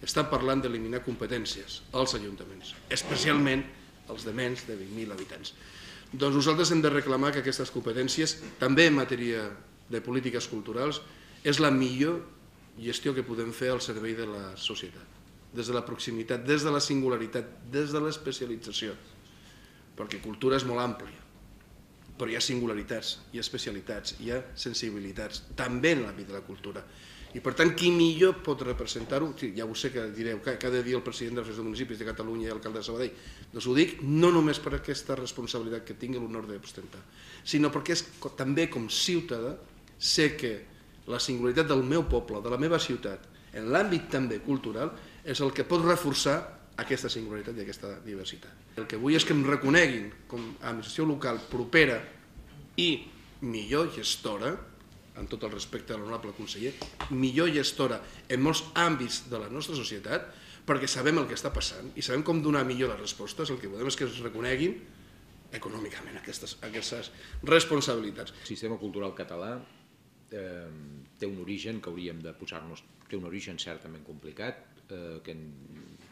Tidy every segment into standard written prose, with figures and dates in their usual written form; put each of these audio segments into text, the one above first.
està parlant d'eliminar competències als ajuntaments, especialment els de menys de 20.000 habitants. Doncs nosaltres hem de reclamar que aquestes competències, també en matèria de polítiques culturals, és la millor gestió que podem fer al servei de la societat, des de la proximitat, des de la singularitat, des de l'especialització, perquè cultura és molt àmplia, però hi ha singularitats, hi ha especialitats, hi ha sensibilitats, també en l'àmbit de la cultura. I per tant, qui millor pot representar-ho? Ja ho sé que direu, cada dia el president dels municipis de Catalunya i l'alcalde de Sabadell. Doncs ho dic no només per aquesta responsabilitat que tingui l'honor d'ostentar, sinó perquè també com ciutadà sé que la singularitat del meu poble, de la meva ciutat, en l'àmbit també cultural, és el que pot reforçar aquesta singularitat i aquesta diversitat. El que vull és que em reconeguin com a administració local propera i millor gestora, amb tot el respecte a l'honorable conseller, millor gestora en molts àmbits de la nostra societat, perquè sabem el que està passant i sabem com donar millor les respostes. El que volem és que es reconeguin econòmicament aquestes responsabilitats. El sistema cultural català té un origen que hauríem de posar-nos, té un origen certament complicat, que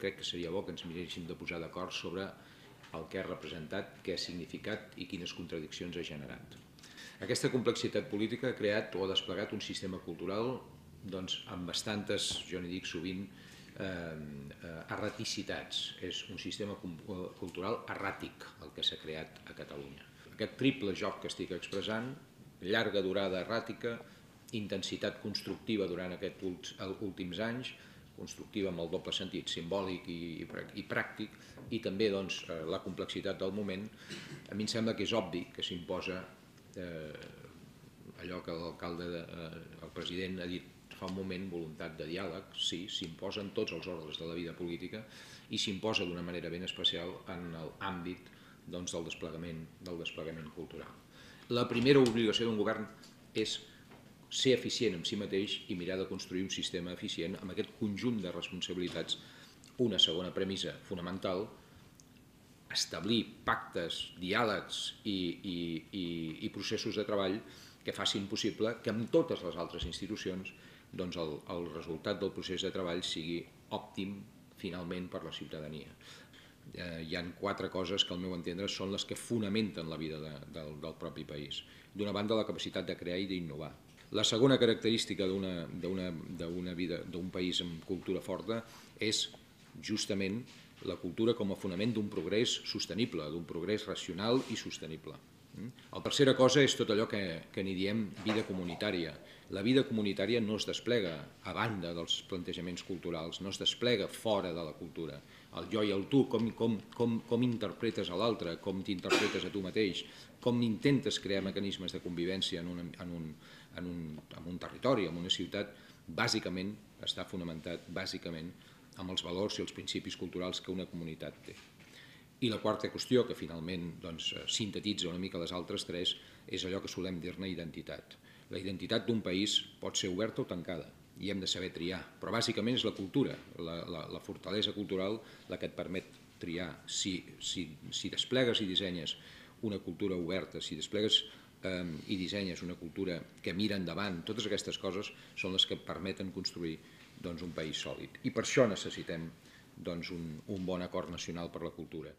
crec que seria bo que ens miréssim de posar d'acord sobre el que ha representat, què ha significat i quines contradiccions ha generat. Aquesta complexitat política ha creat o ha desplegat un sistema cultural amb bastantes, jo n'hi dic sovint, erraticitats. És un sistema cultural erràtic el que s'ha creat a Catalunya. Aquest triple joc que estic expressant, llarga durada erràtica, intensitat constructiva durant aquests últims anys, constructiva amb el doble sentit simbòlic i pràctic, i també la complexitat del moment, a mi em sembla que és obvi que s'imposa allò que el president ha dit fa un moment, voluntat de diàleg, sí, s'imposen tots els ordres de la vida política i s'imposa d'una manera ben especial en l'àmbit del desplegament cultural. La primera obligació d'un govern és ser eficient en si mateix i mirar de construir un sistema eficient amb aquest conjunt de responsabilitats. Una segona premissa fonamental, establir pactes, diàlegs i processos de treball que facin possible que amb totes les altres institucions el resultat del procés de treball sigui òptim finalment per la ciutadania. Hi ha 4 coses que al meu entendre són les que fonamenten la vida del propi país. D'una banda, la capacitat de crear i d'innovar. La segona característica d'un país amb cultura forta és justament la cultura com a fonament d'un progrés sostenible, d'un progrés racional i sostenible. La tercera cosa és tot allò que n'hi diem vida comunitària. La vida comunitària no es desplega a banda dels plantejaments culturals, no es desplega fora de la cultura. El jo i el tu, com interpretes a l'altre, com t'interpretes a tu mateix, com intentes crear mecanismes de convivència en un territori, en una ciutat, bàsicament està fonamentat amb els valors i els principis culturals que una comunitat té. I la quarta qüestió, que finalment sintetitza una mica les altres 3, és allò que solem dir-ne identitat. La identitat d'un país pot ser oberta o tancada, i hem de saber triar, però bàsicament és la cultura, la fortalesa cultural la que et permet triar. Si desplegues i dissenyes una cultura oberta, si desplegues i dissenyes una cultura que mira endavant, totes aquestes coses són les que permeten construir un país sòlid. I per això necessitem un bon acord nacional per la cultura.